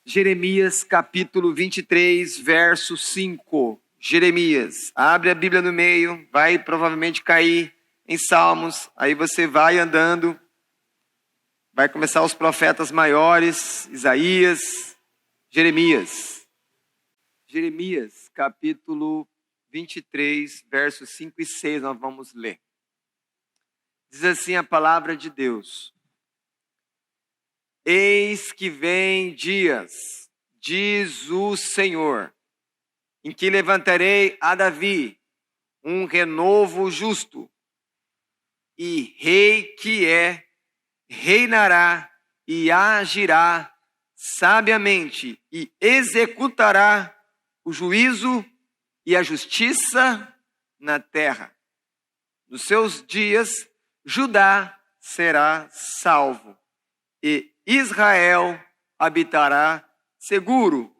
Jeremias capítulo 23, verso 5. Jeremias, abre a Bíblia no meio, vai provavelmente cair em Salmos, aí você vai andando, vai começar os profetas maiores, Isaías, Jeremias. Jeremias capítulo 23, versos 5 e 6, nós vamos ler. Diz assim a palavra de Deus: Eis que vem dias, diz o Senhor, em que levantarei a Davi um renovo justo, e rei que reinará e agirá sabiamente, e executará o juízo e a justiça na terra. Nos seus dias, Judá será salvo, e Israel habitará seguro.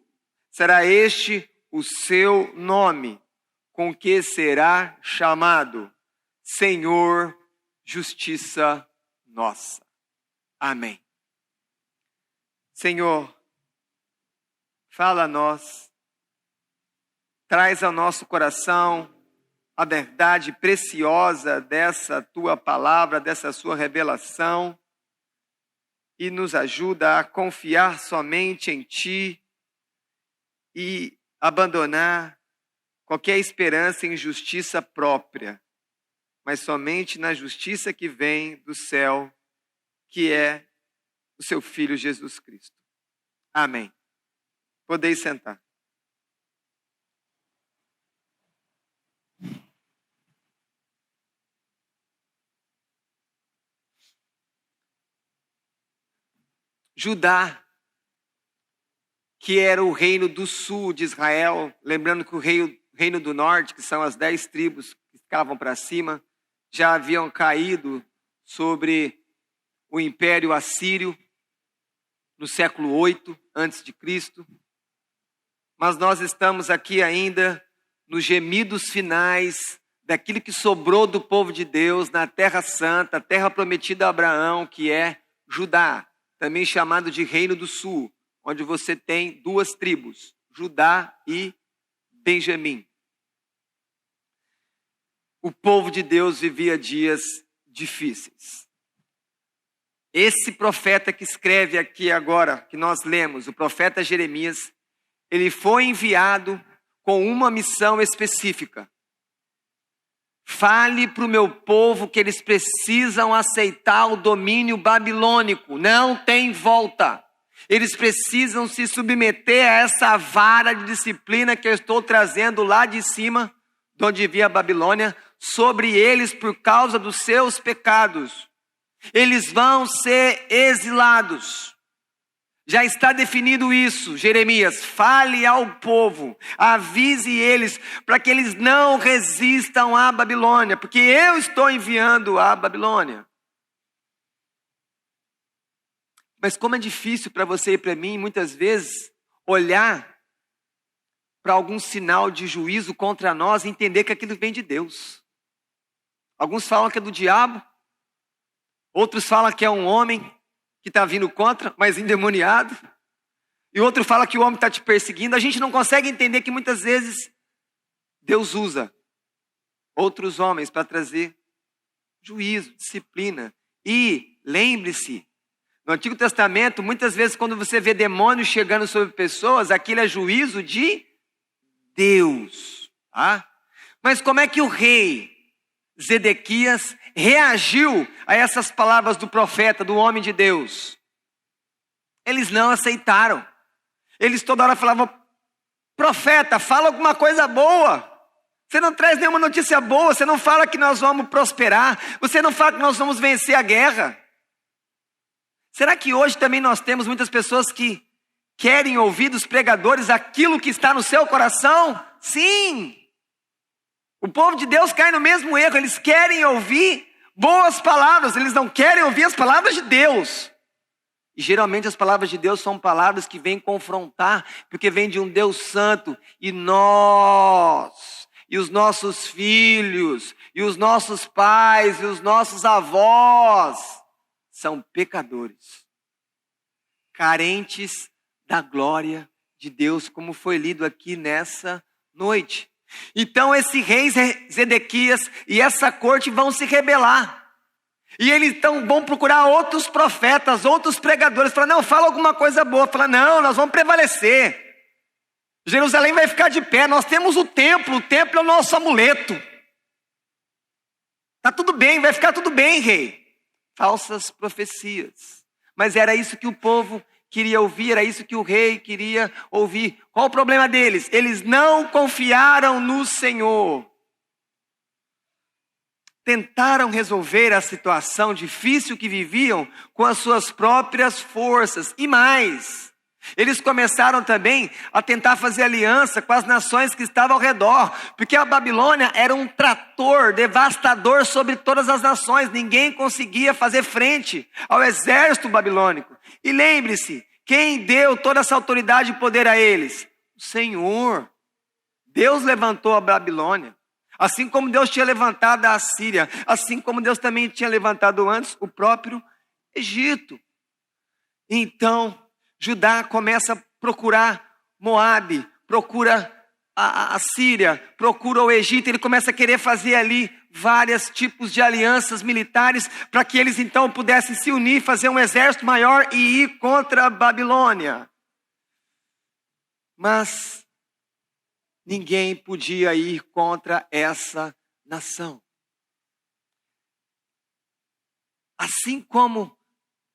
Será este o seu nome, com que será chamado Senhor, Justiça Nossa. Amém. Senhor, fala a nós, traz ao nosso coração a verdade preciosa dessa tua palavra, dessa sua revelação, e nos ajuda a confiar somente em Ti e abandonar qualquer esperança em justiça própria, mas somente na justiça que vem do céu, que é o Seu Filho Jesus Cristo. Amém. Podeis sentar. Judá, que era o reino do sul de Israel, lembrando que o reino do norte, que são as 10 tribos que ficavam para cima, já haviam caído sobre o Império Assírio no século 8 a.C. Mas nós estamos aqui ainda nos gemidos finais daquilo que sobrou do povo de Deus na Terra Santa, a terra prometida a Abraão, que é Judá, também chamado de Reino do Sul, onde você tem 2 tribos, Judá e Benjamim. O povo de Deus vivia dias difíceis. Esse profeta que escreve aqui agora, que nós lemos, o profeta Jeremias, ele foi enviado com uma missão específica. Fale para o meu povo que eles precisam aceitar o domínio babilônico. Não tem volta. Eles precisam se submeter a essa vara de disciplina que eu estou trazendo lá de cima, de onde via a Babilônia, sobre eles por causa dos seus pecados. Eles vão ser exilados. Já está definido isso, Jeremias. Fale ao povo, avise eles, para que eles não resistam à Babilônia, porque eu estou enviando à Babilônia. Mas como é difícil para você e para mim, muitas vezes, olhar para algum sinal de juízo contra nós e entender que aquilo vem de Deus. Alguns falam que é do diabo, outros falam que é um homem que está vindo contra, mas endemoniado. E outro fala que o homem está te perseguindo. A gente não consegue entender que muitas vezes Deus usa outros homens para trazer juízo, disciplina. E lembre-se, no Antigo Testamento, muitas vezes quando você vê demônios chegando sobre pessoas, aquilo é juízo de Deus. Tá? Mas como é que o rei Zedequias reagiu a essas palavras do profeta, do homem de Deus? Eles não aceitaram. Eles toda hora falavam: profeta, fala alguma coisa boa. Você não traz nenhuma notícia boa, você não fala que nós vamos prosperar, você não fala que nós vamos vencer a guerra. Será que hoje também nós temos muitas pessoas que querem ouvir dos pregadores aquilo que está no seu coração? Sim! O povo de Deus cai no mesmo erro, eles querem ouvir boas palavras, eles não querem ouvir as palavras de Deus. E geralmente as palavras de Deus são palavras que vêm confrontar, porque vêm de um Deus santo, e nós, e os nossos filhos, e os nossos pais, e os nossos avós, são pecadores, carentes da glória de Deus, como foi lido aqui nessa noite. Então esse rei Zedequias e essa corte vão se rebelar. E eles então vão procurar outros profetas, outros pregadores. Falar, não, fala alguma coisa boa. Fala, não, nós vamos prevalecer. Jerusalém vai ficar de pé. Nós temos o templo é o nosso amuleto. Tá tudo bem, vai ficar tudo bem, rei. Falsas profecias. Mas era isso que o povo queria ouvir, era isso que o rei queria ouvir. Qual o problema deles? Eles não confiaram no Senhor. Tentaram resolver a situação difícil que viviam com as suas próprias forças. E mais, eles começaram também a tentar fazer aliança com as nações que estavam ao redor. Porque a Babilônia era um trator devastador sobre todas as nações. Ninguém conseguia fazer frente ao exército babilônico. E lembre-se, quem deu toda essa autoridade e poder a eles? O Senhor. Deus levantou a Babilônia. Assim como Deus tinha levantado a Assíria, assim como Deus também tinha levantado antes o próprio Egito. Então, Judá começa a procurar Moabe, procura a Síria, procura o Egito. Ele começa a querer fazer ali vários tipos de alianças militares para que eles então pudessem se unir, fazer um exército maior e ir contra a Babilônia. Mas ninguém podia ir contra essa nação. Assim como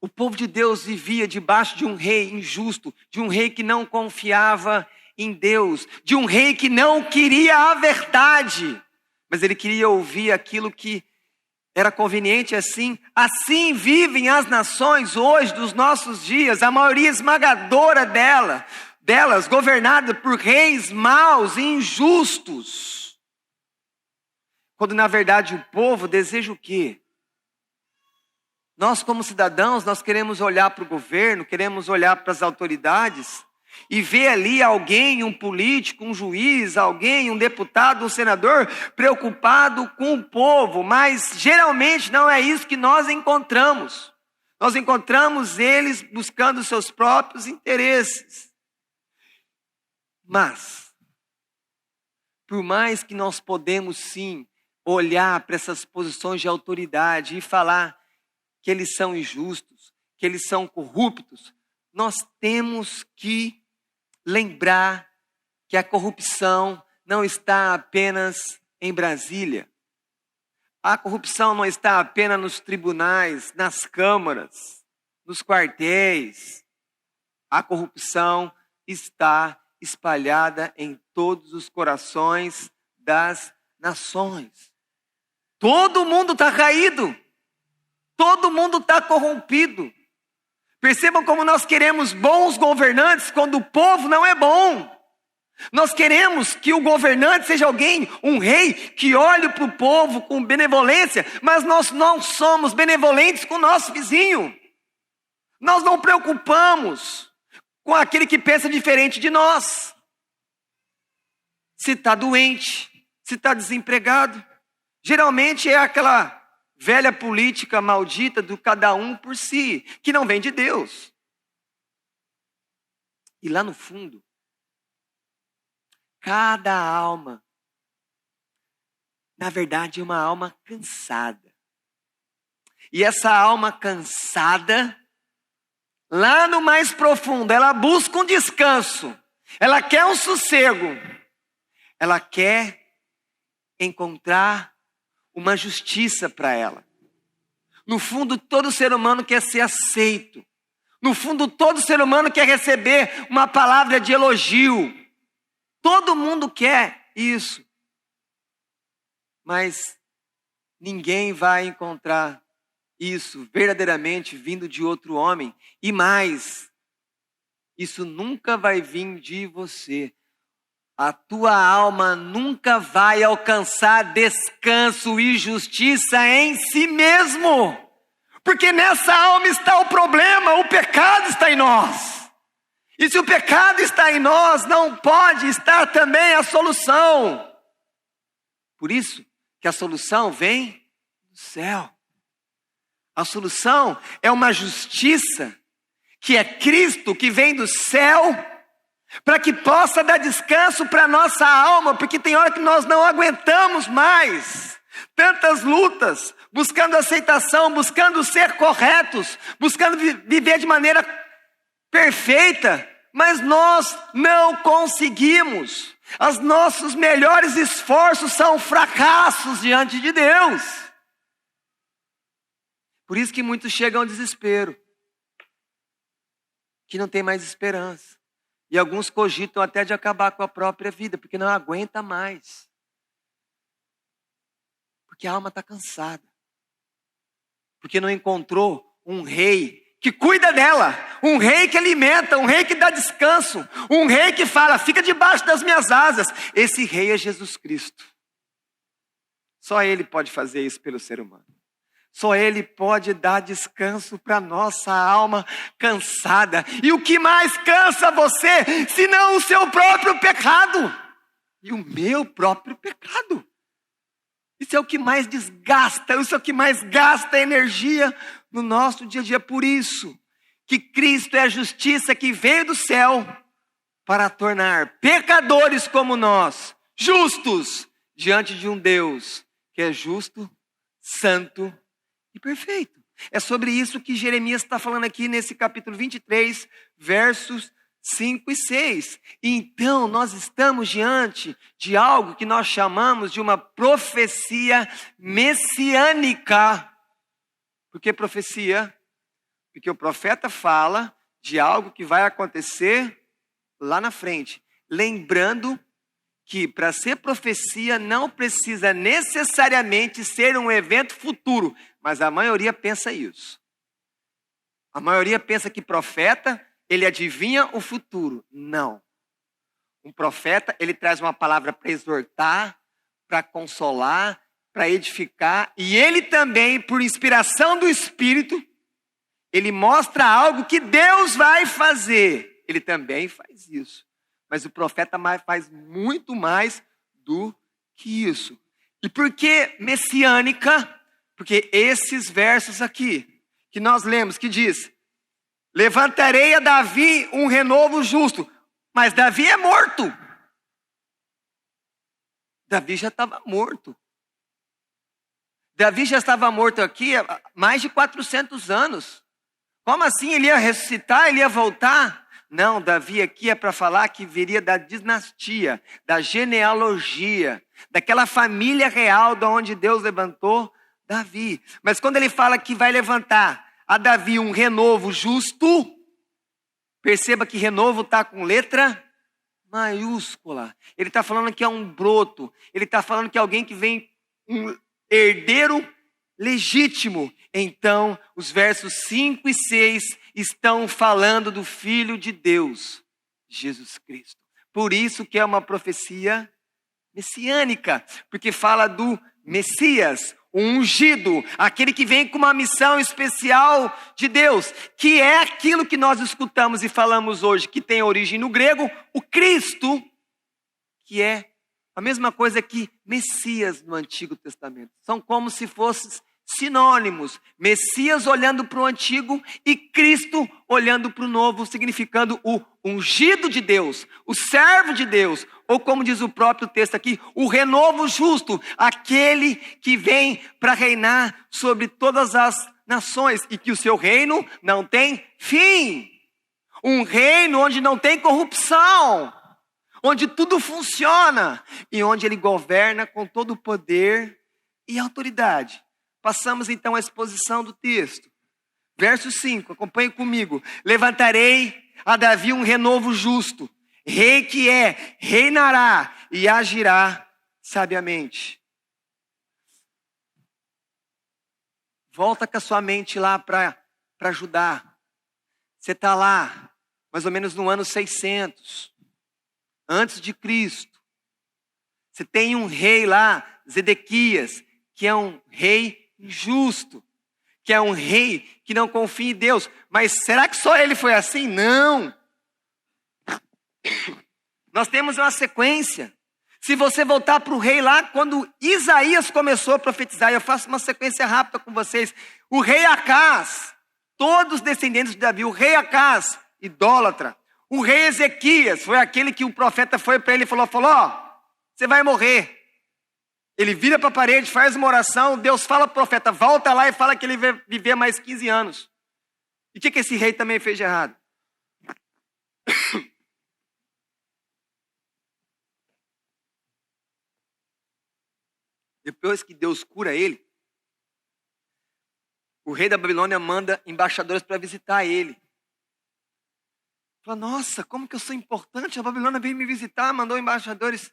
o povo de Deus vivia debaixo de um rei injusto, de um rei que não confiava em Deus, de um rei que não queria a verdade, mas ele queria ouvir aquilo que era conveniente. Assim vivem as nações hoje dos nossos dias, a maioria esmagadora delas governada por reis maus e injustos. Quando na verdade o povo deseja o quê? Nós como cidadãos, nós queremos olhar para o governo, queremos olhar para as autoridades e ver ali alguém, um político, um juiz, alguém, um deputado, um senador preocupado com o povo. Mas geralmente não é isso que nós encontramos. Nós encontramos eles buscando seus próprios interesses. Mas, por mais que nós podemos sim olhar para essas posições de autoridade e falar que eles são injustos, que eles são corruptos, nós temos que lembrar que a corrupção não está apenas em Brasília. A corrupção não está apenas nos tribunais, nas câmaras, nos quartéis. A corrupção está espalhada em todos os corações das nações. Todo mundo está caído. Todo mundo está corrompido. Percebam como nós queremos bons governantes quando o povo não é bom. Nós queremos que o governante seja alguém, um rei, que olhe para o povo com benevolência, mas nós não somos benevolentes com o nosso vizinho. Nós não preocupamos com aquele que pensa diferente de nós. Se está doente, se está desempregado. Geralmente é aquela velha política maldita do cada um por si, que não vem de Deus. E lá no fundo, cada alma, na verdade, é uma alma cansada. E essa alma cansada, lá no mais profundo, ela busca um descanso. Ela quer um sossego. Ela quer encontrar uma justiça para ela. No fundo, todo ser humano quer ser aceito. No fundo, todo ser humano quer receber uma palavra de elogio. Todo mundo quer isso. Mas ninguém vai encontrar isso verdadeiramente vindo de outro homem. E mais, isso nunca vai vir de você. A tua alma nunca vai alcançar descanso e justiça em si mesmo. Porque nessa alma está o problema, o pecado está em nós. E se o pecado está em nós, não pode estar também a solução. Por isso que a solução vem do céu. A solução é uma justiça que é Cristo, que vem do céu, para que possa dar descanso para a nossa alma, porque tem hora que nós não aguentamos mais. Tantas lutas, buscando aceitação, buscando ser corretos, buscando viver de maneira perfeita, mas nós não conseguimos. Os nossos melhores esforços são fracassos diante de Deus. Por isso que muitos chegam ao desespero, que não tem mais esperança. E alguns cogitam até de acabar com a própria vida, porque não aguenta mais. Porque a alma está cansada. Porque não encontrou um rei que cuida dela, um rei que alimenta, um rei que dá descanso, um rei que fala, fica debaixo das minhas asas. Esse rei é Jesus Cristo. Só Ele pode fazer isso pelo ser humano. Só Ele pode dar descanso para nossa alma cansada. E o que mais cansa você, senão o seu próprio pecado? E o meu próprio pecado. Isso é o que mais desgasta, isso é o que mais gasta energia no nosso dia a dia. Por isso que Cristo é a justiça que veio do céu para tornar pecadores como nós, justos, diante de um Deus que é justo, santo e perfeito. É sobre isso que Jeremias está falando aqui nesse capítulo 23, versos 5 e 6. Então nós estamos diante de algo que nós chamamos de uma profecia messiânica. Por que profecia? Porque o profeta fala de algo que vai acontecer lá na frente. Lembrando que para ser profecia não precisa necessariamente ser um evento futuro. Mas a maioria pensa isso. A maioria pensa que profeta, ele adivinha o futuro. Não. Um profeta, ele traz uma palavra para exortar, para consolar, para edificar. E ele também, por inspiração do Espírito, ele mostra algo que Deus vai fazer. Ele também faz isso. Mas o profeta faz muito mais do que isso. E por que messiânica? Porque esses versos aqui, que nós lemos, que diz: levantarei a Davi um renovo justo. Mas Davi é morto. Davi já estava morto. Davi já estava morto aqui há mais de 400 anos. Como assim? Ele ia ressuscitar, ele ia voltar? Não, Davi aqui é para falar que viria da dinastia, da genealogia, daquela família real de onde Deus levantou Davi. Mas quando ele fala que vai levantar a Davi um renovo justo, perceba que renovo está com letra maiúscula. Ele está falando que é um broto. Ele está falando que é alguém que vem, um herdeiro legítimo. Então, os versos 5 e 6 estão falando do Filho de Deus, Jesus Cristo. Por isso que é uma profecia messiânica, porque fala do Messias, o ungido, aquele que vem com uma missão especial de Deus, que é aquilo que nós escutamos e falamos hoje, que tem origem no grego, o Cristo, que é a mesma coisa que Messias no Antigo Testamento. São como se fossem sinônimos. Messias olhando para o Antigo e Cristo olhando para o Novo, significando o ungido de Deus, o servo de Deus, ou como diz o próprio texto aqui, o renovo justo, aquele que vem para reinar sobre todas as nações e que o seu reino não tem fim. Um reino onde não tem corrupção, onde tudo funciona e onde ele governa com todo o poder e autoridade. Passamos então à exposição do texto. Verso 5, acompanhe comigo. Levantarei a Davi um renovo justo. Rei que é, reinará e agirá sabiamente. Volta com a sua mente lá para Judá. Você está lá, mais ou menos no ano 600, antes de Cristo. Você tem um rei lá, Zedequias, que é um rei injusto, que é um rei que não confia em Deus. Mas será que só ele foi assim? Não. Nós temos uma sequência. Se você voltar para o rei lá, quando Isaías começou a profetizar, eu faço uma sequência rápida com vocês. O rei Acaz, todos os descendentes de Davi. O rei Acaz, idólatra. O rei Ezequias foi aquele que o profeta foi para ele e falou, ó, você vai morrer. Ele vira para a parede, faz uma oração, Deus fala para o profeta, volta lá e fala que ele vai viver mais 15 anos. E o que esse rei também fez de errado? Depois que Deus cura ele, o rei da Babilônia manda embaixadores para visitar ele. Fala, nossa, como que eu sou importante? A Babilônia veio me visitar, mandou embaixadores.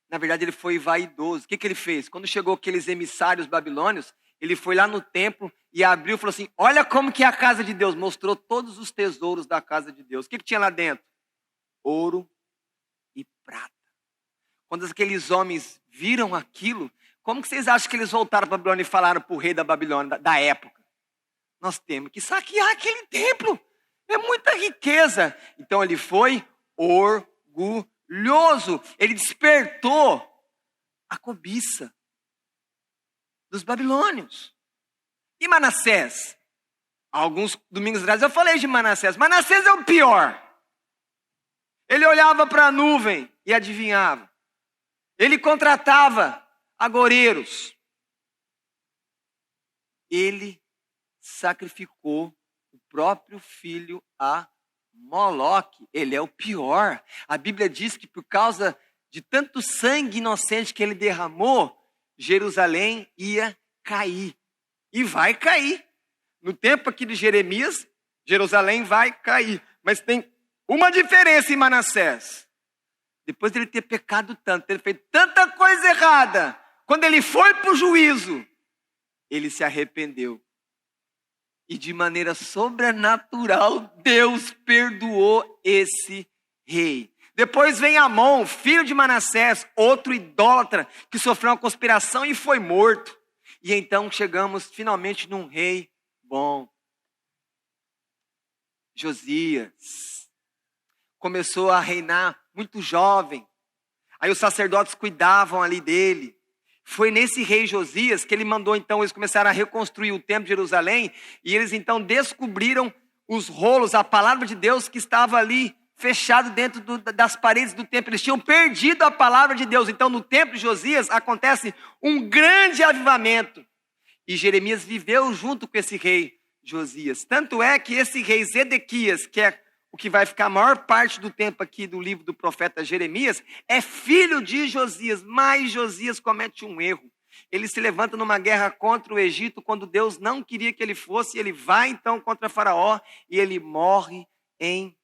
Na verdade, ele foi vaidoso. O que ele fez? Quando chegou aqueles emissários babilônios, ele foi lá no templo e abriu e falou assim, olha como que é a casa de Deus. Mostrou todos os tesouros da casa de Deus. O que tinha lá dentro? Ouro e prata. Quando aqueles homens viram aquilo, como que vocês acham que eles voltaram para a Babilônia e falaram para o rei da Babilônia da época? Nós temos que saquear aquele templo. É muita riqueza. Então ele foi orgulhoso. Ele despertou a cobiça dos babilônios. E Manassés? Alguns domingos atrás eu falei de Manassés. Manassés é o pior. Ele olhava para a nuvem e adivinhava. Ele contratava agoreiros. Ele sacrificou o próprio filho a Moloque. Ele é o pior. A Bíblia diz que por causa de tanto sangue inocente que ele derramou, Jerusalém ia cair. E vai cair. No tempo aqui de Jeremias, Jerusalém vai cair. Mas tem uma diferença em Manassés. Depois dele ter pecado tanto, ter feito tanta coisa errada, quando ele foi para o juízo, ele se arrependeu. E de maneira sobrenatural, Deus perdoou esse rei. Depois vem Amon, filho de Manassés, outro idólatra, que sofreu uma conspiração e foi morto. E então chegamos finalmente num rei bom. Josias começou a reinar muito jovem. Aí os sacerdotes cuidavam ali dele. Foi nesse rei Josias que ele mandou, então, eles começaram a reconstruir o templo de Jerusalém, e eles então descobriram os rolos, a palavra de Deus que estava ali fechado dentro das paredes do templo. Eles tinham perdido a palavra de Deus. Então, no templo de Josias acontece um grande avivamento. E Jeremias viveu junto com esse rei Josias. Tanto é que esse rei Zedequias, que é o que vai ficar a maior parte do tempo aqui do livro do profeta Jeremias, é filho de Josias, mas Josias comete um erro. Ele se levanta numa guerra contra o Egito, quando Deus não queria que ele fosse, ele vai então contra Faraó e ele morre em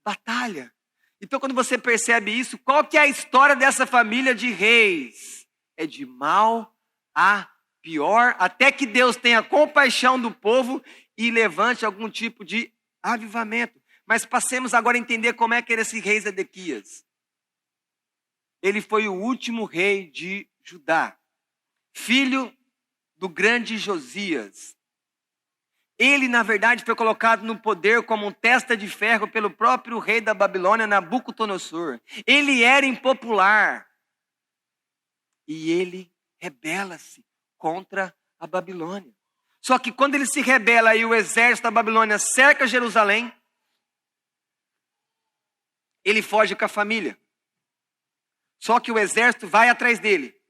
batalha. Então quando você percebe isso, qual que é a história dessa família de reis? É de mal a pior, até que Deus tenha compaixão do povo e levante algum tipo de avivamento. Mas passemos agora a entender como é que era esse rei Zedequias. Ele foi o último rei de Judá, filho do grande Josias. Ele, na verdade, foi colocado no poder como um testa de ferro pelo próprio rei da Babilônia, Nabucodonosor. Ele era impopular. E ele rebela-se contra a Babilônia. Só que quando ele se rebela e o exército da Babilônia cerca Jerusalém, ele foge com a família. Só que o exército vai atrás dele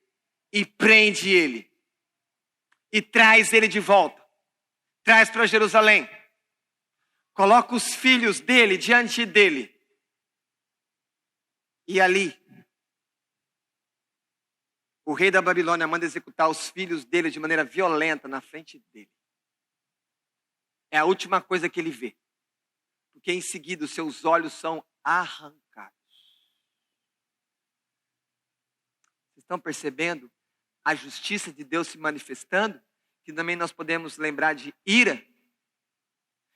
e prende ele. E traz ele de volta. Traz para Jerusalém. Coloca os filhos dele diante dele. E ali, o rei da Babilônia manda executar os filhos dele de maneira violenta na frente dele. É a última coisa que ele vê. Porque em seguida os seus olhos são arrancados. Vocês estão percebendo a justiça de Deus se manifestando? Que também nós podemos lembrar de ira.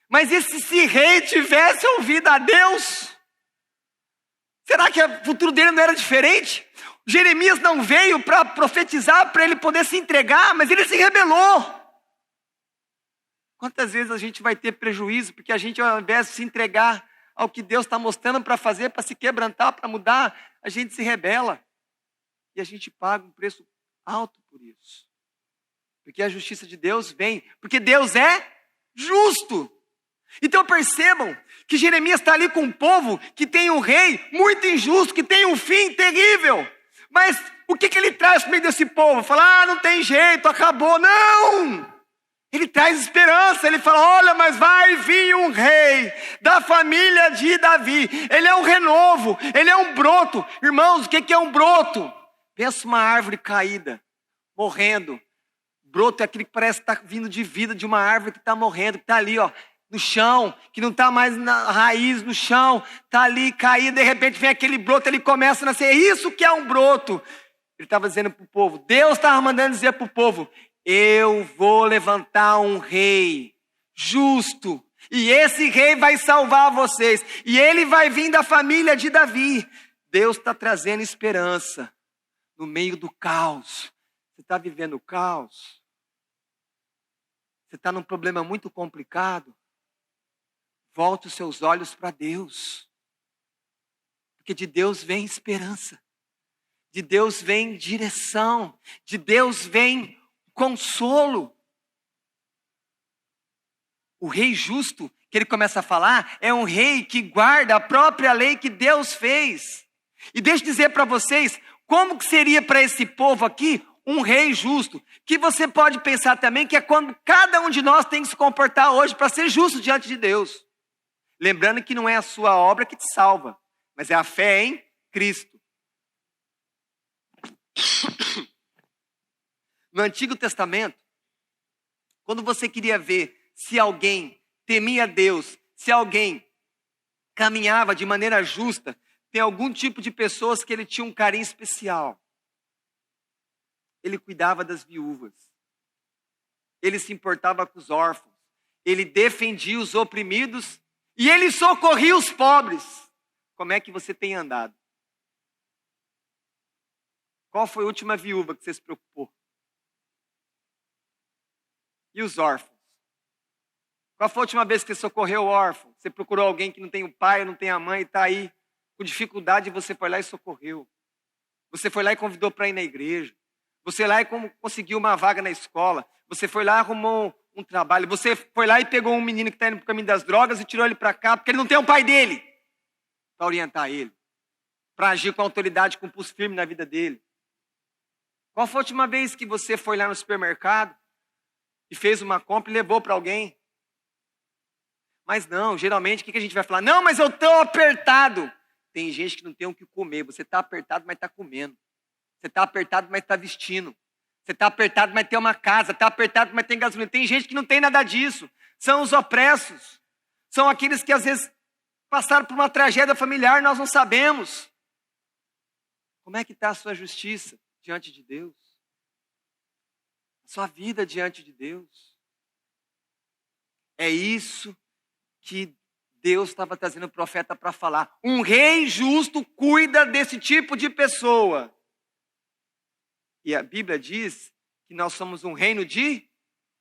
Mas e se esse rei tivesse ouvido a Deus? Será que o futuro dele não era diferente? Jeremias não veio para profetizar, para ele poder se entregar, mas ele se rebelou. Quantas vezes a gente vai ter prejuízo, porque a gente, ao invés de se entregar ao que Deus está mostrando para fazer, para se quebrantar, para mudar, a gente se rebela. E a gente paga um preço alto por isso. Porque a justiça de Deus vem. Porque Deus é justo. Então percebam que Jeremias está ali com um povo que tem um rei muito injusto, que tem um fim terrível. Mas o que ele traz para meio desse povo? Fala, não tem jeito, acabou. Não! Ele traz esperança, ele fala, olha, mas vai vir um rei da família de Davi. Ele é um renovo, ele é um broto. Irmãos, o que é um broto? Pensa uma árvore caída, morrendo. Broto é aquele que parece estar vindo de vida de uma árvore que está morrendo, que está ali, ó, no chão, que não está mais na raiz, no chão, está ali caído, de repente vem aquele broto, ele começa a nascer. É isso que é um broto. Ele estava dizendo para o povo, Deus estava mandando dizer para o povo, eu vou levantar um rei justo, e esse rei vai salvar vocês, e ele vai vir da família de Davi. Deus está trazendo esperança no meio do caos. Você está vivendo o caos? Você está num problema muito complicado? Volte os seus olhos para Deus, porque de Deus vem esperança, de Deus vem direção, de Deus vem consolo. O rei justo, que ele começa a falar, é um rei que guarda a própria lei que Deus fez. E deixa eu dizer para vocês, como que seria para esse povo aqui um rei justo? Que você pode pensar também que é quando cada um de nós tem que se comportar hoje para ser justo diante de Deus. Lembrando que não é a sua obra que te salva, mas é a fé em Cristo. No Antigo Testamento, quando você queria ver se alguém temia Deus, se alguém caminhava de maneira justa, tem algum tipo de pessoas que ele tinha um carinho especial. Ele cuidava das viúvas. Ele se importava com os órfãos. Ele defendia os oprimidos e ele socorria os pobres. Como é que você tem andado? Qual foi a última viúva que você se preocupou? E os órfãos? Qual foi a última vez que você socorreu o órfão? Você procurou alguém que não tem o pai, não tem a mãe e está aí com dificuldade e você foi lá e socorreu. Você foi lá e convidou para ir na igreja. Você foi lá e conseguiu uma vaga na escola. Você foi lá e arrumou um trabalho. Você foi lá e pegou um menino que está indo para o caminho das drogas e tirou ele para cá, porque ele não tem o pai dele para orientar ele, para agir com autoridade, com pulso firme na vida dele. Qual foi a última vez que você foi lá no supermercado e fez uma compra e levou para alguém? Mas não, geralmente o que a gente vai falar? Não, mas eu estou apertado. Tem gente que não tem o que comer. Você está apertado, mas está comendo. Você está apertado, mas está vestindo. Você está apertado, mas tem uma casa. Está apertado, mas tem gasolina. Tem gente que não tem nada disso. São os opressos. São aqueles que às vezes passaram por uma tragédia familiar, nós não sabemos. Como é que está a sua justiça diante de Deus? A sua vida diante de Deus? É isso que Deus estava trazendo o profeta para falar. Um rei justo cuida desse tipo de pessoa. E a Bíblia diz que nós somos um reino de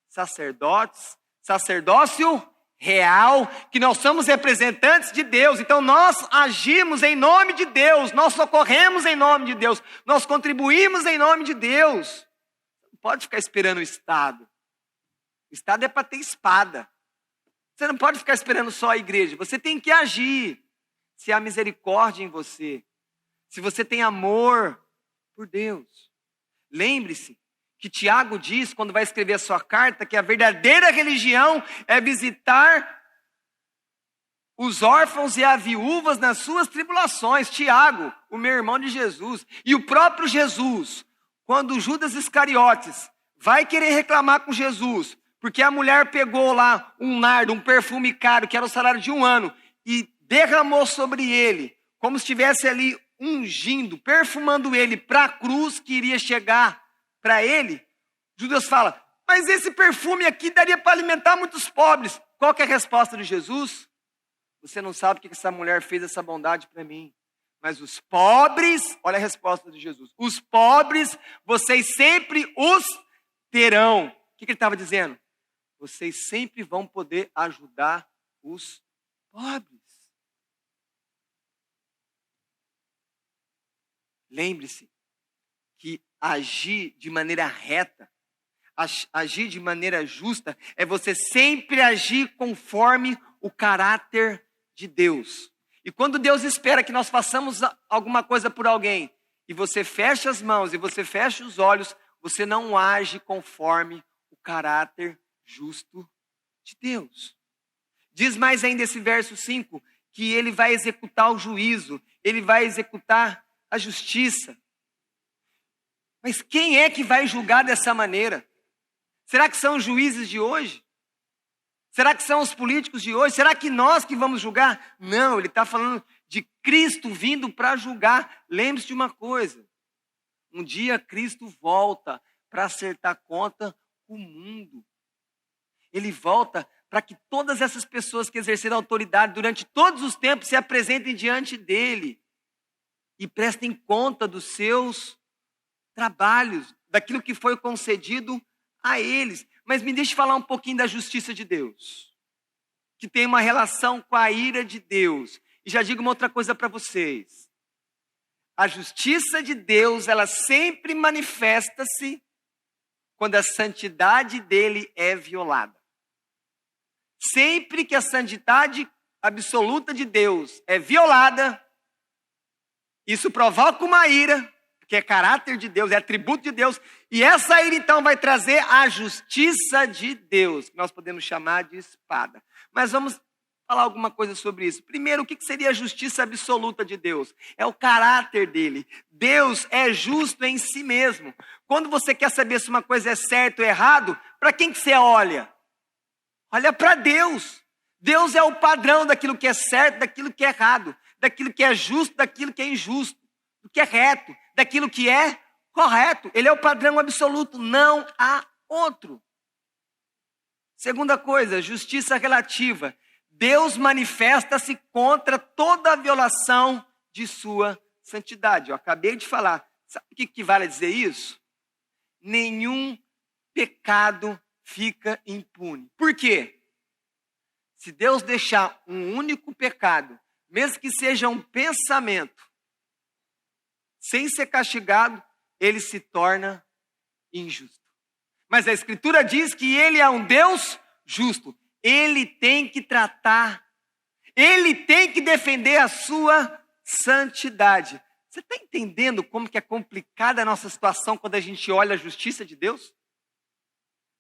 sacerdotes, sacerdócio real, que nós somos representantes de Deus. Então nós agimos em nome de Deus, nós socorremos em nome de Deus, nós contribuímos em nome de Deus. Não pode ficar esperando o Estado. O Estado é para ter espada. Você não pode ficar esperando só a igreja. Você tem que agir. Se há misericórdia em você. Se você tem amor por Deus. Lembre-se que Tiago diz, quando vai escrever a sua carta, que a verdadeira religião é visitar os órfãos e as viúvas nas suas tribulações. Tiago, o meu irmão de Jesus. E o próprio Jesus, quando Judas Iscariotes vai querer reclamar com Jesus, porque a mulher pegou lá um nardo, um perfume caro, que era o salário de um ano, e derramou sobre ele, como se estivesse ali ungindo, perfumando ele para a cruz que iria chegar para ele. Judas fala, mas esse perfume aqui daria para alimentar muitos pobres. Qual que é a resposta de Jesus? Você não sabe o que essa mulher fez essa bondade para mim. Mas os pobres, olha a resposta de Jesus, os pobres, vocês sempre os terão. O que ele estava dizendo? Vocês sempre vão poder ajudar os pobres. Lembre-se que agir de maneira reta, agir de maneira justa é você sempre agir conforme o caráter de Deus. E quando Deus espera que nós façamos alguma coisa por alguém, e você fecha as mãos e você fecha os olhos, você não age conforme o caráter justo de Deus. Diz mais ainda esse verso 5, que ele vai executar o juízo, ele vai executar a justiça. Mas quem é que vai julgar dessa maneira? Será que são os juízes de hoje? Será que são os políticos de hoje? Será que nós que vamos julgar? Não, ele está falando de Cristo vindo para julgar. Lembre-se de uma coisa, um dia Cristo volta para acertar conta com o mundo. Ele volta para que todas essas pessoas que exerceram autoridade durante todos os tempos se apresentem diante dele e prestem conta dos seus trabalhos, daquilo que foi concedido a eles. Mas me deixe falar um pouquinho da justiça de Deus, que tem uma relação com a ira de Deus. E já digo uma outra coisa para vocês. A justiça de Deus, ela sempre manifesta-se quando a santidade dele é violada. Sempre que a santidade absoluta de Deus é violada, isso provoca uma ira, que é caráter de Deus, é atributo de Deus, e essa ira então vai trazer a justiça de Deus, que nós podemos chamar de espada. Mas vamos falar alguma coisa sobre isso. Primeiro, o que seria a justiça absoluta de Deus? É o caráter dele. Deus é justo em si mesmo. Quando você quer saber se uma coisa é certa ou errado, para quem que você olha? Olha para Deus. Deus é o padrão daquilo que é certo, daquilo que é errado, daquilo que é justo, daquilo que é injusto, do que é reto, daquilo que é correto. Ele é o padrão absoluto, não há outro. Segunda coisa, justiça relativa. Deus manifesta-se contra toda a violação de sua santidade. Eu acabei de falar. Sabe o que equivale a dizer isso? Nenhum pecado fica impune. Por quê? Se Deus deixar um único pecado, mesmo que seja um pensamento, sem ser castigado, ele se torna injusto. Mas a Escritura diz que ele é um Deus justo. Ele tem que tratar, ele tem que defender a sua santidade. Você está entendendo como que é complicada a nossa situação quando a gente olha a justiça de Deus?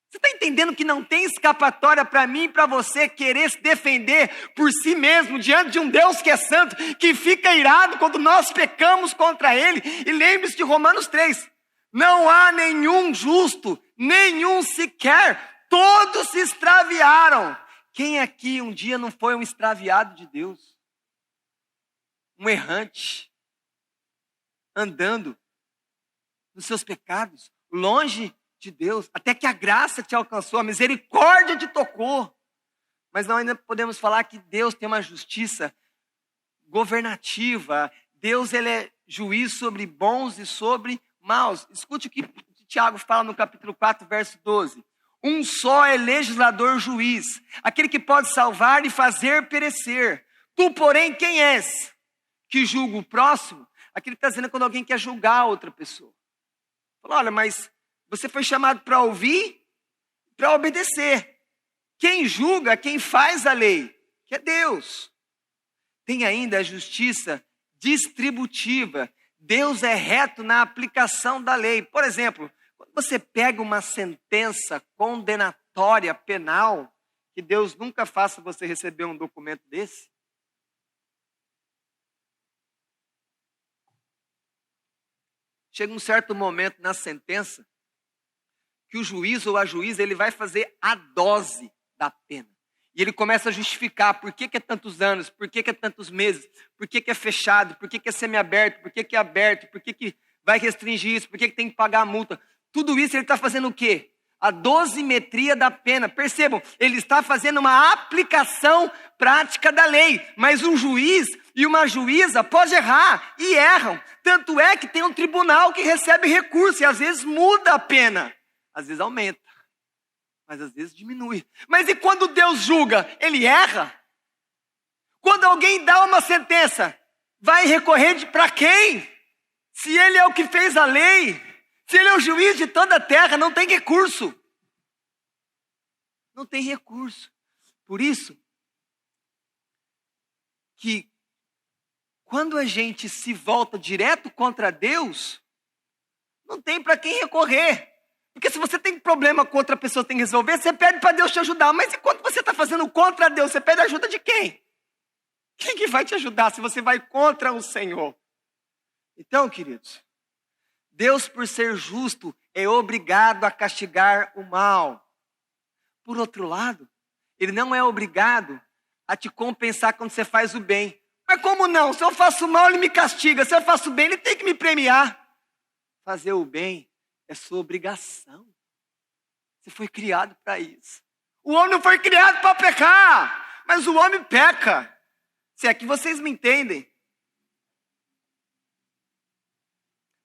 Você está entendendo que não tem escapatória para mim e para você querer se defender por si mesmo diante de um Deus que é santo, que fica irado quando nós pecamos contra ele? E lembre-se de Romanos 3, não há nenhum justo, nenhum sequer, todos se extraviaram. Quem aqui um dia não foi um extraviado de Deus? Um errante, andando nos seus pecados, longe de Deus, até que a graça te alcançou, a misericórdia te tocou. Mas nós ainda podemos falar que Deus tem uma justiça governativa. Deus, ele é juiz sobre bons e sobre maus. Escute o que Tiago fala no capítulo 4, verso 12. Um só é legislador juiz, aquele que pode salvar e fazer perecer. Tu, porém, quem és? Que julga o próximo? Aquele que está dizendo quando alguém quer julgar outra pessoa. Fala, olha, mas você foi chamado para ouvir, para obedecer. Quem julga, quem faz a lei, que é Deus. Tem ainda a justiça distributiva. Deus é reto na aplicação da lei. Por exemplo, quando você pega uma sentença condenatória penal, que Deus nunca faça você receber um documento desse. Chega um certo momento na sentença que o juiz ou a juíza, ele vai fazer a dose da pena. E ele começa a justificar por que é tantos anos, por que é tantos meses, por que é fechado, por que é semiaberto, por que é aberto, por que vai restringir isso, por que tem que pagar a multa. Tudo isso ele está fazendo o quê? A dosimetria da pena. Percebam, ele está fazendo uma aplicação prática da lei. Mas um juiz e uma juíza pode errar e erram. Tanto é que tem um tribunal que recebe recurso e às vezes muda a pena. Às vezes aumenta, mas às vezes diminui. Mas e quando Deus julga, ele erra? Quando alguém dá uma sentença, vai recorrer para quem? Se ele é o que fez a lei, se ele é o juiz de toda a terra, não tem recurso. Não tem recurso. Por isso que quando a gente se volta direto contra Deus, não tem para quem recorrer. Porque se você tem problema com outra pessoa, tem que resolver, você pede para Deus te ajudar. Mas enquanto você está fazendo contra Deus, você pede ajuda de quem? Quem que vai te ajudar se você vai contra o Senhor? Então, queridos, Deus, por ser justo, é obrigado a castigar o mal. Por outro lado, Ele não é obrigado a te compensar quando você faz o bem. Mas como não? Se eu faço mal, Ele me castiga. Se eu faço bem, Ele tem que me premiar. Fazer o bem é sua obrigação. Você foi criado para isso. O homem não foi criado para pecar, mas o homem peca. Se é que vocês me entendem.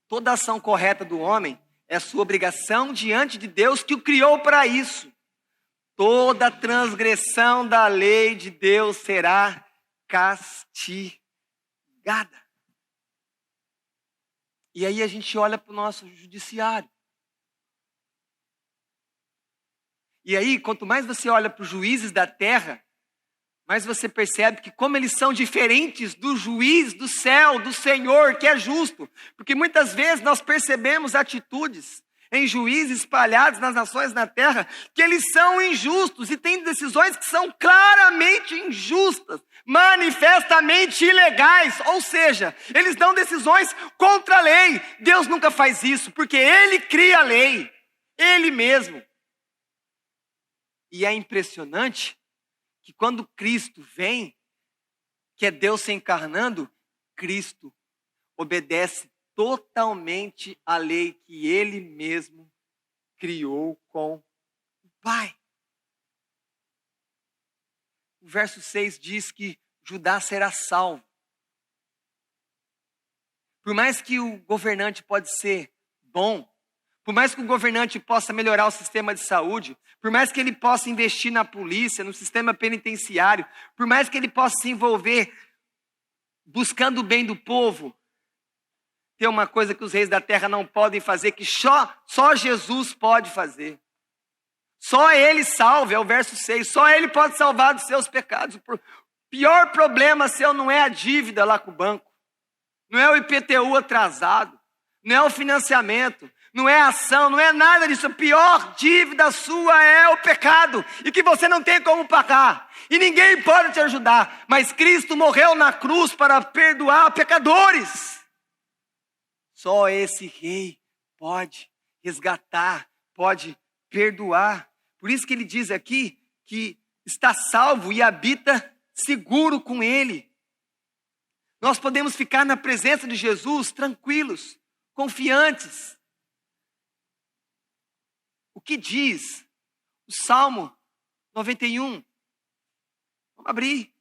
Toda ação correta do homem é sua obrigação diante de Deus que o criou para isso. Toda transgressão da lei de Deus será castigada. E aí a gente olha para o nosso judiciário. E aí, quanto mais você olha para os juízes da terra, mais você percebe que como eles são diferentes do juiz do céu, do Senhor, que é justo. Porque muitas vezes nós percebemos atitudes em juízes espalhados nas nações na terra, que eles são injustos e têm decisões que são claramente injustas, manifestamente ilegais, ou seja, eles dão decisões contra a lei. Deus nunca faz isso, porque Ele cria a lei, Ele mesmo. E é impressionante que quando Cristo vem, que é Deus se encarnando, Cristo obedece totalmente à lei que Ele mesmo criou com o Pai. O verso 6 diz que Judá será salvo. Por mais que o governante pode ser bom, por mais que o governante possa melhorar o sistema de saúde, por mais que ele possa investir na polícia, no sistema penitenciário, por mais que ele possa se envolver buscando o bem do povo, tem uma coisa que os reis da terra não podem fazer, que só Jesus pode fazer. Só Ele salva, é o verso 6. Só Ele pode salvar dos seus pecados. O pior problema seu não é a dívida lá com o banco. Não é o IPTU atrasado. Não é o financiamento. Não é a ação, não é nada disso. A pior dívida sua é o pecado. E que você não tem como pagar. E ninguém pode te ajudar. Mas Cristo morreu na cruz para perdoar pecadores. Só esse rei pode resgatar, pode perdoar. Por isso que ele diz aqui que está salvo e habita seguro com Ele. Nós podemos ficar na presença de Jesus tranquilos, confiantes. O que diz o Salmo 91? Vamos abrir.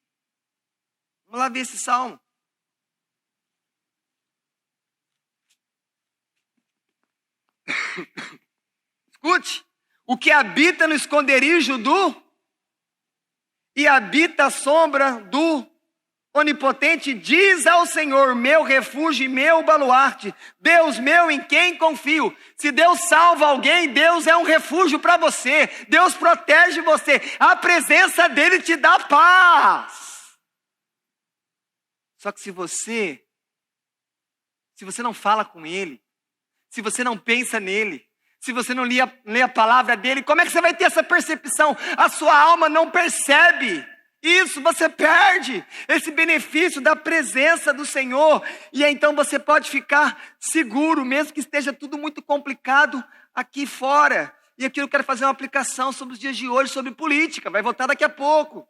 Vamos lá ver esse Salmo. Escute, o que habita no esconderijo e habita a sombra do Onipotente, diz ao Senhor, meu refúgio e meu baluarte, Deus meu em quem confio. Se Deus salva alguém, Deus é um refúgio para você, Deus protege você, a presença dele te dá paz. Só que se você não fala com ele, se você não pensa nele, se você não lê a palavra dele, como é que você vai ter essa percepção? A sua alma não percebe isso, você perde esse benefício da presença do Senhor. E então você pode ficar seguro, mesmo que esteja tudo muito complicado aqui fora. E aqui eu quero fazer uma aplicação sobre os dias de hoje, sobre política, vai voltar daqui a pouco.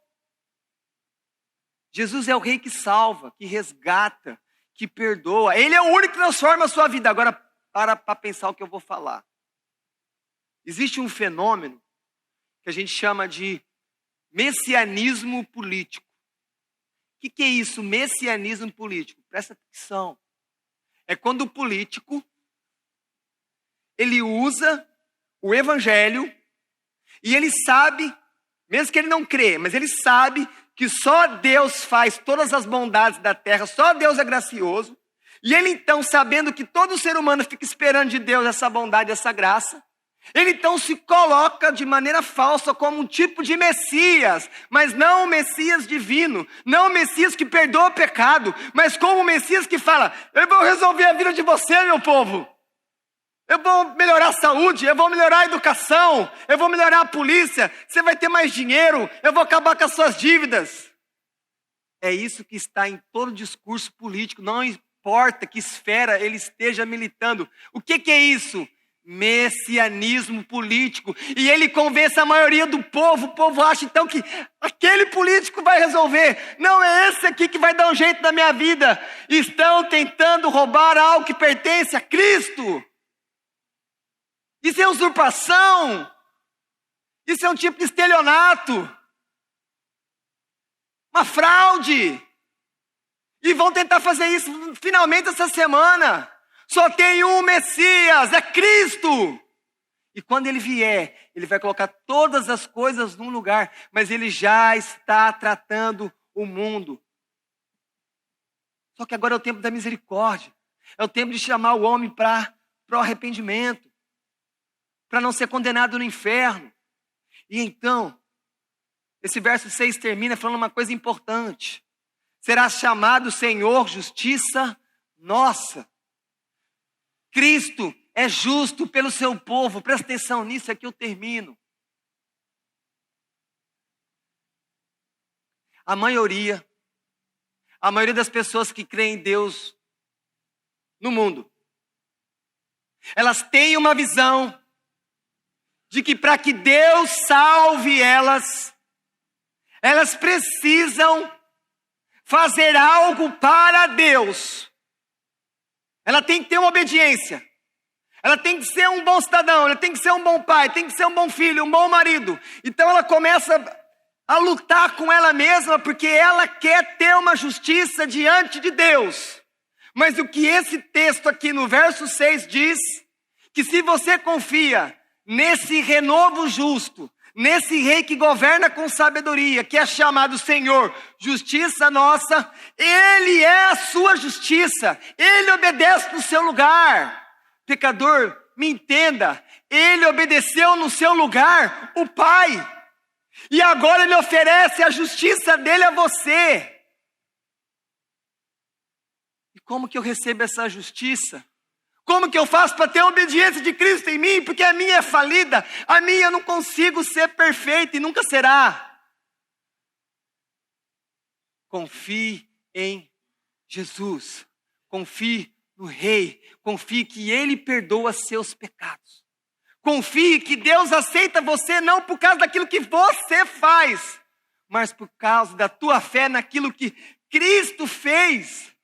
Jesus é o rei que salva, que resgata, que perdoa. Ele é o único que transforma a sua vida. Agora, para pensar o que eu vou falar. Existe um fenômeno que a gente chama de messianismo político. O que é isso, messianismo político? Presta atenção. É quando o político, ele usa o evangelho e ele sabe, mesmo que ele não crê, mas ele sabe que só Deus faz todas as bondades da terra, só Deus é gracioso. E ele então, sabendo que todo ser humano fica esperando de Deus essa bondade, essa graça, Ele então se coloca de maneira falsa como um tipo de Messias, mas não o Messias divino, não o Messias que perdoa o pecado, mas como o Messias que fala: eu vou resolver a vida de você, meu povo. Eu vou melhorar a saúde, eu vou melhorar a educação, eu vou melhorar a polícia, você vai ter mais dinheiro, eu vou acabar com as suas dívidas. É isso que está em todo discurso político, não importa que esfera ele esteja militando. O que é isso? Messianismo político. E ele convence a maioria do povo. O povo acha então que aquele político vai resolver. Não, é esse aqui que vai dar um jeito na minha vida. Estão tentando roubar algo que pertence a Cristo. Isso é usurpação. Isso é um tipo de estelionato. Uma fraude. E vão tentar fazer isso finalmente essa semana. Só tem um Messias, é Cristo. E quando ele vier, ele vai colocar todas as coisas num lugar, mas ele já está tratando o mundo. Só que agora é o tempo da misericórdia. É o tempo de chamar o homem para o arrependimento, para não ser condenado no inferno. E então, esse verso 6 termina falando uma coisa importante. Será chamado Senhor Justiça Nossa. Cristo é justo pelo seu povo. Presta atenção nisso, é que eu termino. A maioria das pessoas que creem em Deus no mundo, elas têm uma visão de que para que Deus salve elas precisam fazer algo para Deus. Ela tem que ter uma obediência. Ela tem que ser um bom cidadão, ela tem que ser um bom pai, tem que ser um bom filho, um bom marido. Então ela começa a lutar com ela mesma, porque ela quer ter uma justiça diante de Deus. Mas o que esse texto aqui no verso 6 diz, que se você confia nesse renovo justo, nesse rei que governa com sabedoria, que é chamado Senhor, Justiça Nossa, ele é a sua justiça, ele obedece no seu lugar. Pecador, me entenda, ele obedeceu no seu lugar o Pai, e agora ele oferece a justiça dele a você. E como que eu recebo essa justiça? Como que eu faço para ter a obediência de Cristo em mim? Porque a minha é falida, a minha eu não consigo ser perfeita e nunca será. Confie em Jesus, confie no Rei, confie que Ele perdoa seus pecados. Confie que Deus aceita você não por causa daquilo que você faz, mas por causa da tua fé naquilo que Cristo fez.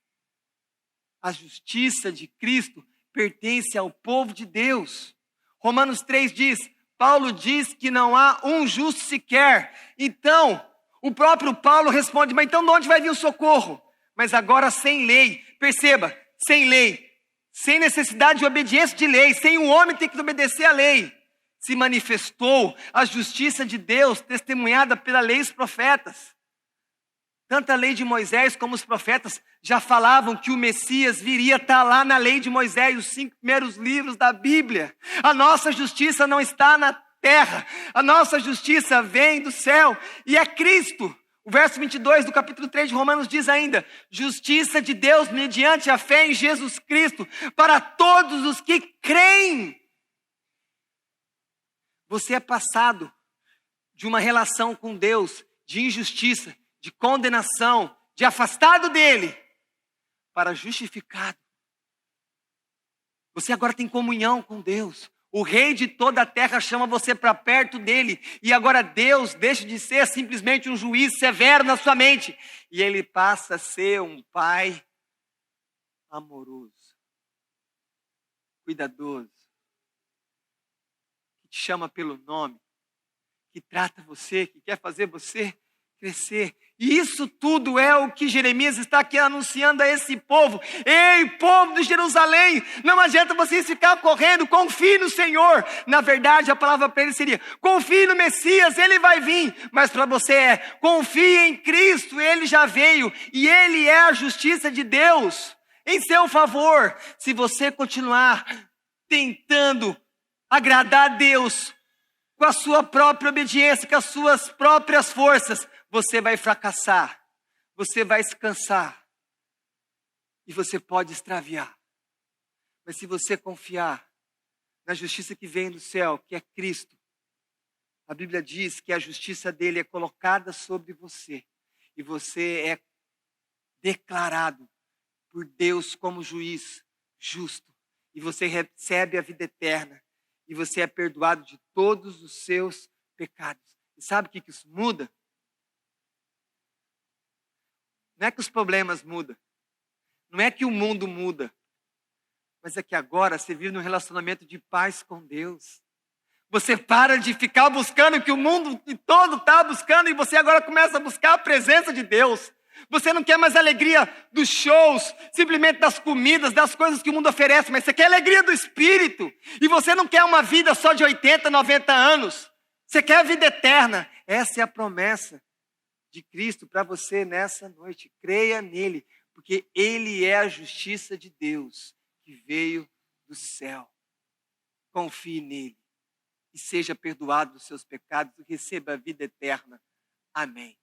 A justiça de Cristo pertence ao povo de Deus. Romanos 3 diz, Paulo diz que não há um justo sequer. Então, o próprio Paulo responde, mas então de onde vai vir o socorro? Mas agora sem lei, perceba, sem lei, sem necessidade de obediência de lei, sem um homem ter que obedecer à lei, se manifestou a justiça de Deus, testemunhada pela lei e os profetas. Tanto a lei de Moisés como os profetas já falavam que o Messias viria estar lá na lei de Moisés, os 5 primeiros livros da Bíblia. A nossa justiça não está na terra, a nossa justiça vem do céu e é Cristo. O verso 22 do capítulo 3 de Romanos diz ainda, justiça de Deus mediante a fé em Jesus Cristo para todos os que creem. Você é passado de uma relação com Deus de injustiça, de condenação, de afastado dele, para justificado. Você agora tem comunhão com Deus. O rei de toda a terra chama você para perto dele. E agora Deus deixa de ser simplesmente um juiz severo na sua mente. E ele passa a ser um pai amoroso, cuidadoso, que te chama pelo nome, que trata você, que quer fazer você crescer. E isso tudo é o que Jeremias está aqui anunciando a esse povo. Ei, povo de Jerusalém, não adianta vocês ficar correndo, confie no Senhor. Na verdade, a palavra para ele seria, confie no Messias, ele vai vir. Mas para você é, confie em Cristo, ele já veio. E ele é a justiça de Deus em seu favor. Se você continuar tentando agradar a Deus com a sua própria obediência, com as suas próprias forças, você vai fracassar, você vai se cansar e você pode extraviar. Mas se você confiar na justiça que vem do céu, que é Cristo, a Bíblia diz que a justiça dele é colocada sobre você e você é declarado por Deus como juiz justo e você recebe a vida eterna e você é perdoado de todos os seus pecados. E sabe o que isso muda? Não é que os problemas mudam, não é que o mundo muda, mas é que agora você vive num relacionamento de paz com Deus. Você para de ficar buscando o que o mundo todo está buscando e você agora começa a buscar a presença de Deus. Você não quer mais a alegria dos shows, simplesmente das comidas, das coisas que o mundo oferece, mas você quer a alegria do Espírito. E você não quer uma vida só de 80, 90 anos. Você quer a vida eterna. Essa é a promessa de Cristo para você nessa noite. Creia nele, porque ele é a justiça de Deus que veio do céu. Confie nele e seja perdoado dos seus pecados e receba a vida eterna. Amém.